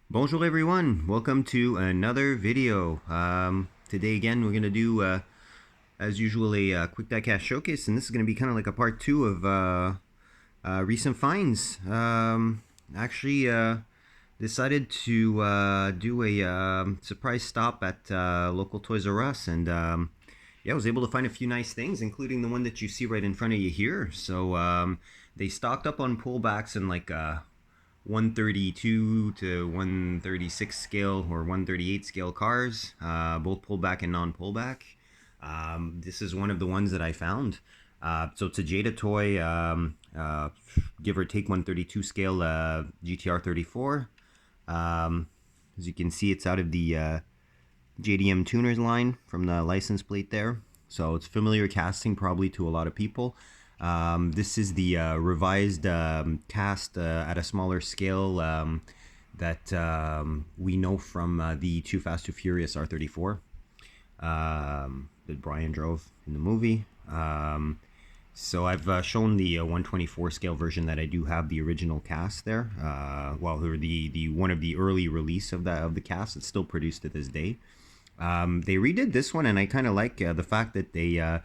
Bonjour everyone, welcome to another video. Today again we're going to do, as usual, a quick diecast showcase, and this is going to be kind of like a part 2 of recent finds. Actually decided to do a surprise stop at local Toys R Us, and yeah, I was able to find a few nice things, including the one that you see right in front of you here. So they stocked up on pullbacks and like 132 to 136 scale or 138 scale cars, both pullback and non-pullback. This is one of the ones that I found. So it's a Jada toy, give or take 132 scale GTR 34. As you can see, it's out of the JDM tuners line from the license plate there. So it's familiar casting probably to a lot of people. This is the revised cast at a smaller scale that we know from the Too Fast Too Furious R34 that Brian drove in the movie. So I've shown the 124 scale version that I do have the original cast there. Well, the one of the early release of the cast. It's still produced to this day. They redid this one, and I kind of like the fact that they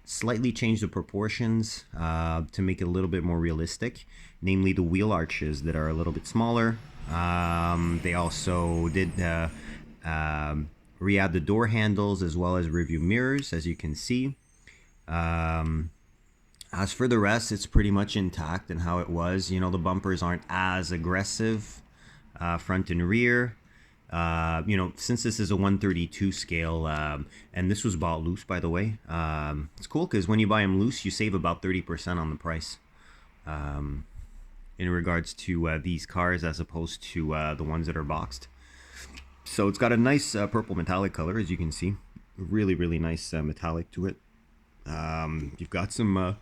slightly changed the proportions to make it a little bit more realistic, namely the wheel arches that are a little bit smaller. They also did re-add the door handles as well as rearview mirrors, as you can see. As for the rest, it's pretty much intact and how it was. You know, the bumpers aren't as aggressive, front and rear. You know, since this is a 132 scale, and this was bought loose, by the way, it's cool because when you buy them loose, you save about 30% on the price in regards to these cars as opposed to the ones that are boxed. So it's got a nice purple metallic color, as you can see. Really, really nice metallic to it. You've got some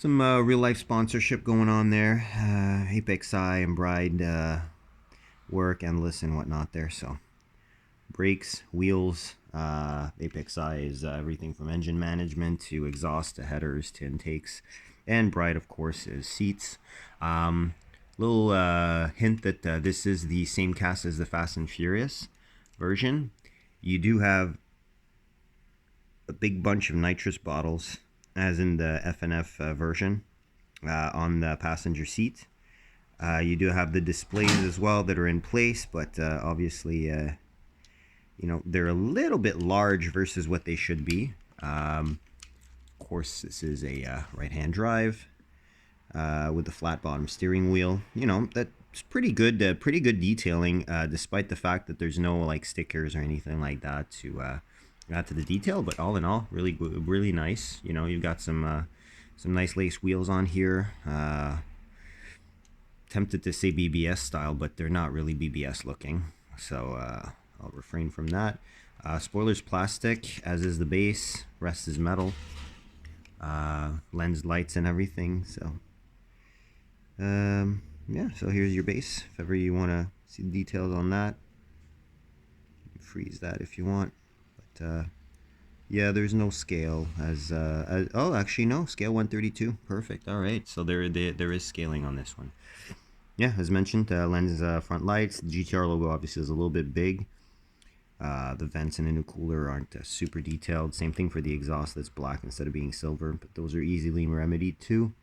real life sponsorship going on there. Apex Eye and Bride work, endless and whatnot there. So brakes, wheels, Apex Eye is everything from engine management to exhaust to headers to intakes, and Bride, of course, is seats. Little hint that this is the same cast as the Fast and Furious version. You do have a big bunch of nitrous bottles, as in the FNF version, on the passenger seat. You do have the displays as well that are in place, but obviously, you know, they're a little bit large versus what they should be. Of course, this is a right-hand drive with the flat bottom steering wheel. You know, that's pretty good detailing, despite the fact that there's no like stickers or anything like that to add to the detail. But all in all, really good, really nice. You know, you've got some nice lace wheels on here. Tempted to say BBS style, but they're not really BBS looking, so I'll refrain from that. Spoilers plastic, as is the base. Rest is metal. Lens lights and everything. So yeah, so here's your base. If ever you want to see the details on that, freeze that if you want. But yeah, there's no scale as oh, actually no, scale 132. Perfect. All right, so there is scaling on this one. Yeah, as mentioned, lens front lights. The GTR logo obviously is a little bit big. The vents and intercooler aren't super detailed. Same thing for the exhaust, that's black instead of being silver, but those are easily remedied too.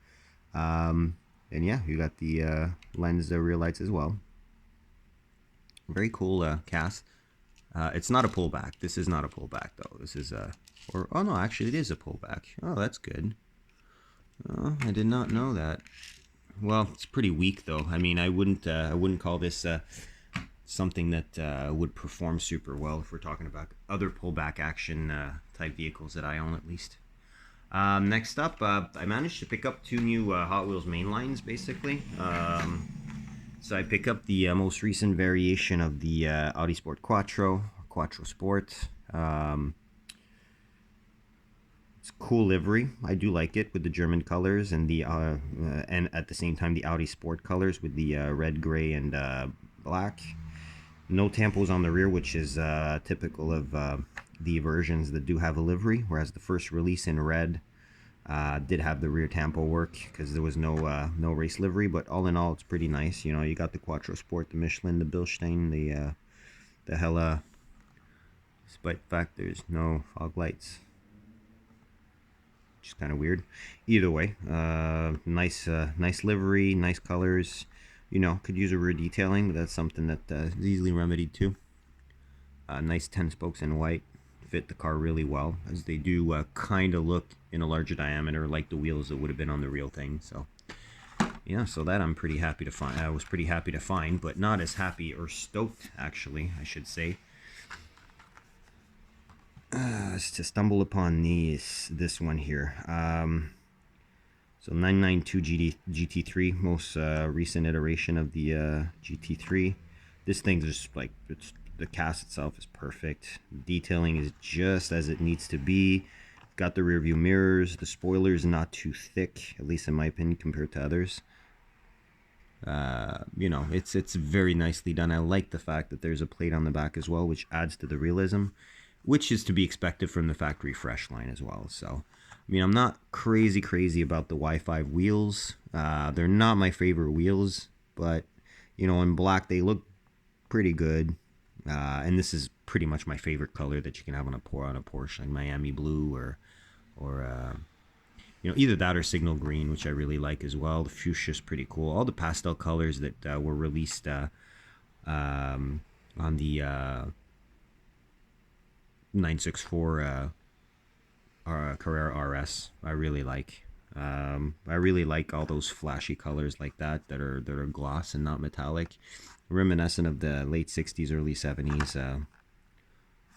And yeah, you got the lens rear lights as well. Very cool cast. It's not a pullback. This is not a pullback though. This is or oh no, actually it is a pullback. Oh, that's good. Oh, I did not know that. Well, it's pretty weak though. I mean, I wouldn't call this something that would perform super well if we're talking about other pullback action type vehicles that I own, at least. Next up, I managed to pick up 2 new Hot Wheels Mainlines, basically. So I pick up the most recent variation of the Audi Sport Quattro Sport. It's cool livery. I do like it with the German colors and the and at the same time the Audi Sport colors with the red, gray, and black. No tampos on the rear, which is typical of the versions that do have a livery. Whereas the first release in red Did have the rear tampo work because there was no race livery, but all in all, it's pretty nice. You know, you got the Quattro Sport, the Michelin, the Bilstein, the Hella. Despite the fact there's no fog lights, which is kind of weird. Either way, nice livery, nice colors. You know, could use a rear detailing, but that's something that is easily remedied too. Nice 10 spokes in white. Fit the car really well, as they do kind of look in a larger diameter like the wheels that would have been on the real thing. So yeah, so that I'm pretty happy to find. I was pretty happy to find, but not as happy or stoked, actually, I should say, to stumble upon this one here. So 992 Gd Gt3, most recent iteration of the GT3. This thing's just like, the cast itself is perfect. Detailing is just as it needs to be. Got the rear view mirrors. The spoiler's not too thick, at least in my opinion, compared to others. You know, it's very nicely done. I like the fact that there's a plate on the back as well, which adds to the realism, which is to be expected from the factory fresh line as well. So, I mean, I'm not crazy about the Y5 wheels. They're not my favorite wheels, but, you know, in black they look pretty good. And this is pretty much my favorite color that you can have on a Porsche, like Miami blue or you know, either that or signal green, which I really like as well. The fuchsia is pretty cool. All the pastel colors that were released on the 964 Carrera RS, I really like. I really like all those flashy colors like that are gloss and not metallic, reminiscent of the late 60s, early 70s.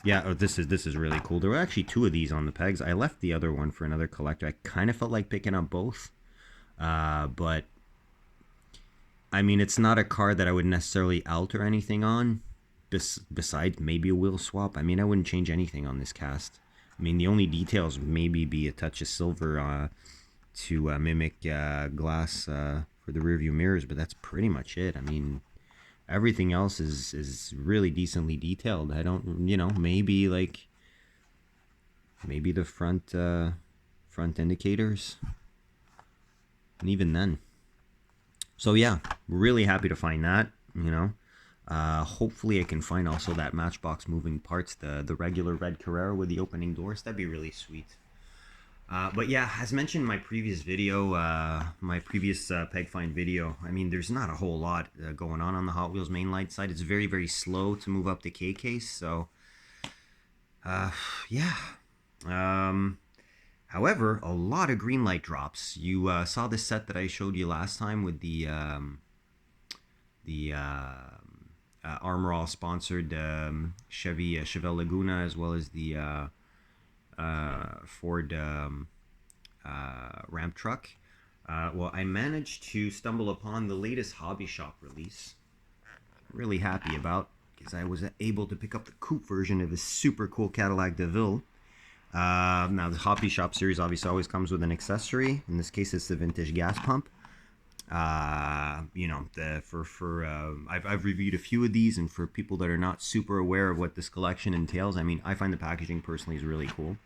Yeah, this is really cool. There were actually two of these on the pegs. I left the other one for another collector. I kind of felt like picking up both, but I mean, it's not a car that I would necessarily alter anything on, besides maybe a wheel swap. I mean, I wouldn't change anything on this cast. I mean, the only details maybe be a touch of silver to mimic glass for the rear view mirrors, but that's pretty much it. I mean, everything else is really decently detailed. I don't, you know, maybe the front indicators, and even then. So yeah, really happy to find that, you know. Hopefully I can find also that Matchbox moving parts, the regular red Carrera with the opening doors. That'd be really sweet. But yeah, as mentioned in my previous video, my previous peg find video, I mean, there's not a whole lot going on the Hot Wheels Mainline side. It's very slow to move up the K case. So yeah. However, a lot of Greenlight drops. You saw the set that I showed you last time with the Armor All sponsored Chevelle Laguna, as well as the Ford ramp truck. Well, I managed to stumble upon the latest Hobby Shop release. Really happy about, because I was able to pick up the coupe version of a super cool Cadillac DeVille. Now the Hobby Shop series obviously always comes with an accessory. In this case, it's the vintage gas pump. You know, I've reviewed a few of these, and for people that are not super aware of what this collection entails, I mean, I find the packaging personally is really cool,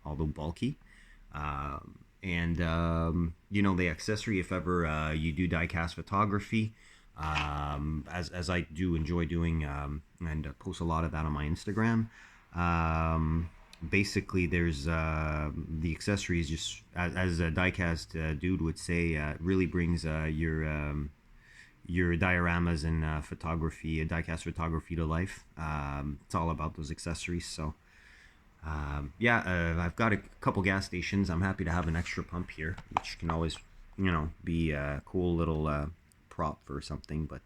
although bulky. And you know, the accessory, if ever you do diecast photography, as I do enjoy doing, and post a lot of that on my Instagram. Basically, there's the accessories, just as a diecast dude would say, it really brings your dioramas and photography, diecast photography to life. It's all about those accessories. So yeah, I've got a couple gas stations. I'm happy to have an extra pump here, which can always, you know, be a cool little prop for something. But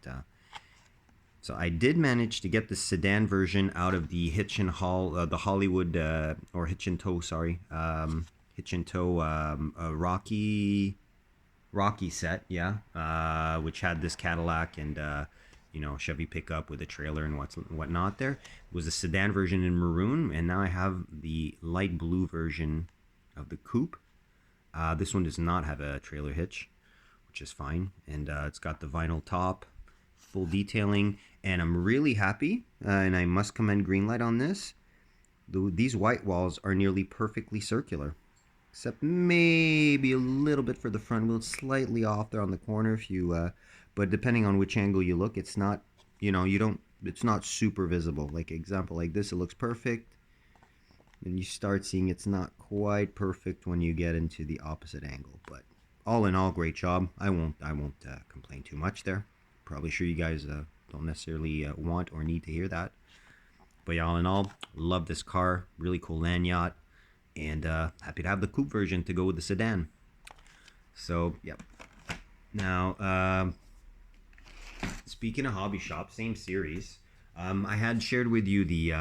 so I did manage to get the sedan version out of the Hitch and Haul, the Hollywood, or Hitch and Tow, sorry, Hitch and Tow Rocky set, yeah, which had this Cadillac and you know, Chevy pickup with a trailer and whatnot. There it was a sedan version in maroon, and now I have the light blue version of the coupe. This one does not have a trailer hitch, which is fine, and it's got the vinyl top, full detailing, and I'm really happy, and I must commend Greenlight on this. These white walls are nearly perfectly circular. except maybe a little bit for the front wheel, slightly off there on the corner. If you, but depending on which angle you look, it's not, you don't, it's not super visible. Like example like this, it looks perfect. And you start seeing it's not quite perfect when you get into the opposite angle. But all in all, great job. I won't complain too much there. Probably sure you guys don't necessarily want or need to hear that. But yeah, all in all, love this car. Really cool land yacht. And happy to have the coupe version to go with the sedan. So, yep. Now, speaking of hobby shop, same series. I had shared with you the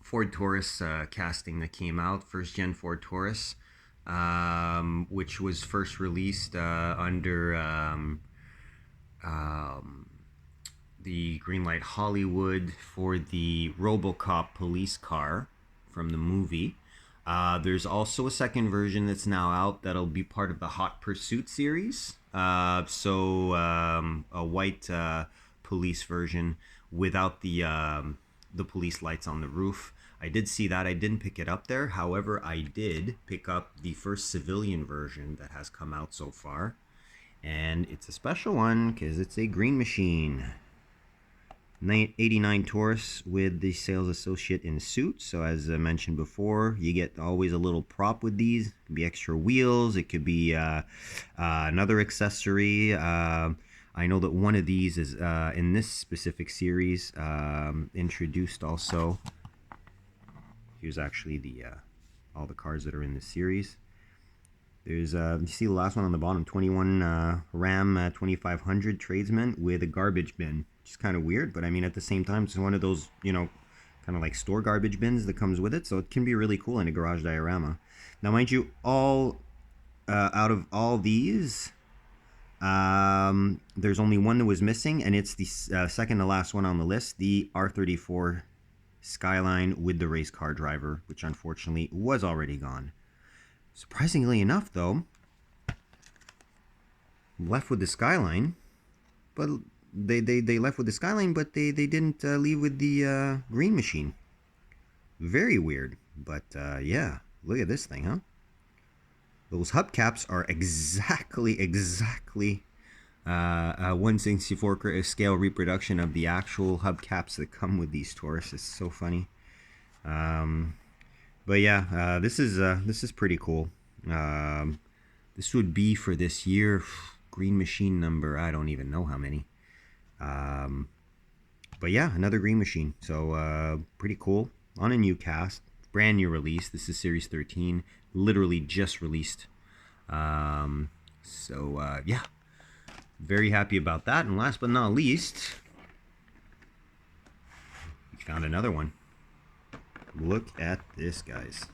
Ford Taurus casting that came out, first gen Ford Taurus, which was first released under the Greenlight Hollywood for the RoboCop police car from the movie. There's also a second version that's now out that'll be part of the Hot Pursuit series. A white police version without the police lights on the roof. I did see that. I didn't pick it up there. However, I did pick up the first civilian version that has come out so far. And it's a special one because it's a green machine. 89 Taurus with the sales associate in suit. So as I mentioned before, you get always a little prop with these. It could be extra wheels. It could be another accessory. I know that one of these is in this specific series introduced also. Here's actually the all the cars that are in this series. There's you see the last one on the bottom, 21 Ram 2500 tradesman with a garbage bin. Which is kind of weird, but I mean at the same time it's one of those, kind of like store garbage bins that comes with it, so it can be really cool in a garage diorama. Now mind you, all out of all these, there's only one that was missing, and it's the second to last one on the list, the R34 Skyline with the race car driver, which unfortunately was already gone. Surprisingly enough though, I'm left with the Skyline, but they left with the Skyline, but they didn't leave with the green machine. Very weird, but yeah, look at this thing, huh? Those hubcaps are exactly 1/64 scale reproduction of the actual hubcaps that come with these Taurus. It's so funny. But yeah, this is pretty cool. This would be for this year, green machine number, I don't even know how many. But yeah, another green machine. So pretty cool. On a new cast, brand new release. This is Series 13, literally just released. Yeah, very happy about that. And last but not least, we found another one. Look at this, guys.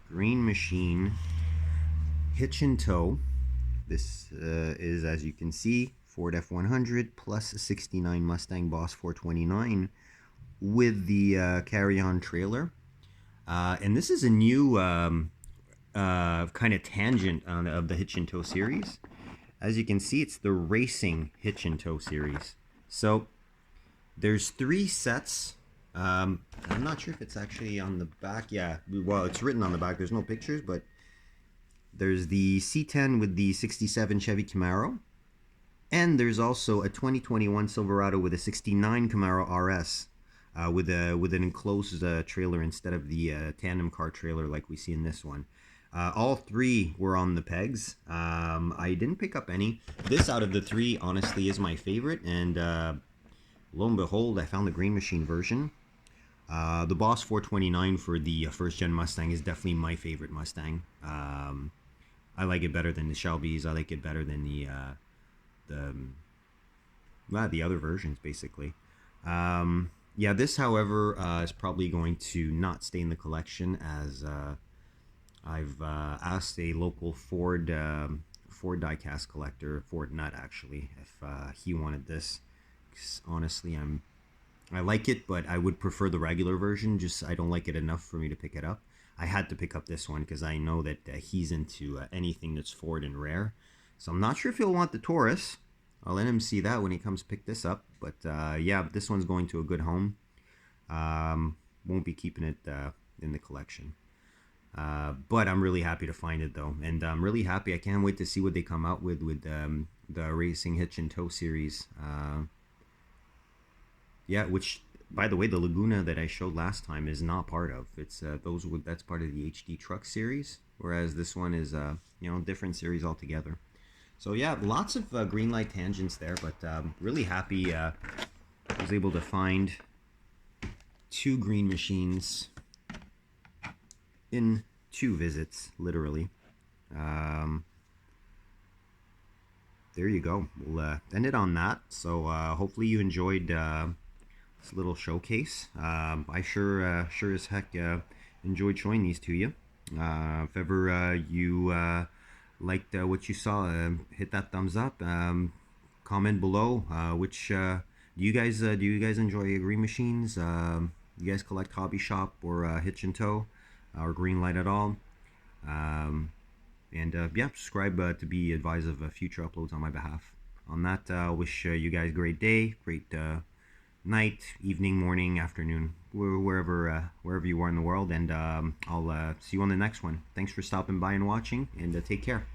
Green machine, hitch and tow. This is, as you can see, Ford F100 plus a 69 Mustang Boss 429 with the carry-on trailer. And this is a new kind of tangent of the hitch and tow series. As you can see, it's the racing hitch and tow series. So there's 3 sets. I'm not sure if it's actually on the back. Yeah, well, it's written on the back. There's no pictures, but there's the C10 with the 67 Chevy Camaro. And there's also a 2021 Silverado with a 69 Camaro RS with an enclosed trailer instead of the tandem car trailer like we see in this one. All 3 were on the pegs. I didn't pick up any. This out of the 3 honestly is my favorite, and lo and behold, I found the green machine version. The Boss 429 for the first gen Mustang is definitely my favorite Mustang. I like it better than the Shelby's. I like it better than the other versions, basically. Yeah, this, however, is probably going to not stay in the collection, as I've asked a local Ford diecast collector, Ford Nut actually, if he wanted this. 'Cause honestly, I like it, but I would prefer the regular version. Just I don't like it enough for me to pick it up. I had to pick up this one because I know that he's into anything that's Ford and rare. So I'm not sure if he'll want the Taurus. I'll let him see that when he comes pick this up. But yeah, this one's going to a good home. Won't be keeping it in the collection. But I'm really happy to find it though, and I'm really happy. I can't wait to see what they come out with the Racing Hitch and Tow series. Yeah, which by the way, the Laguna that I showed last time is not part of. It's that's part of the HD truck series, whereas this one is different series altogether. So yeah, lots of Greenlight tangents there, but really happy I was able to find 2 green machines in 2 visits, literally. Um, there you go. We'll end it on that. So hopefully you enjoyed this little showcase. I sure as heck enjoyed showing these to you. If ever you liked what you saw, hit that thumbs up. Comment below which do you guys enjoy green machines? You guys collect hobby shop or hitch and tow or Greenlight at all? And yeah, subscribe to be advised of future uploads on my behalf. On that, I wish you guys a great day, great night, evening, morning, afternoon, wherever you are in the world, and I'll see you on the next one. Thanks for stopping by and watching, and take care.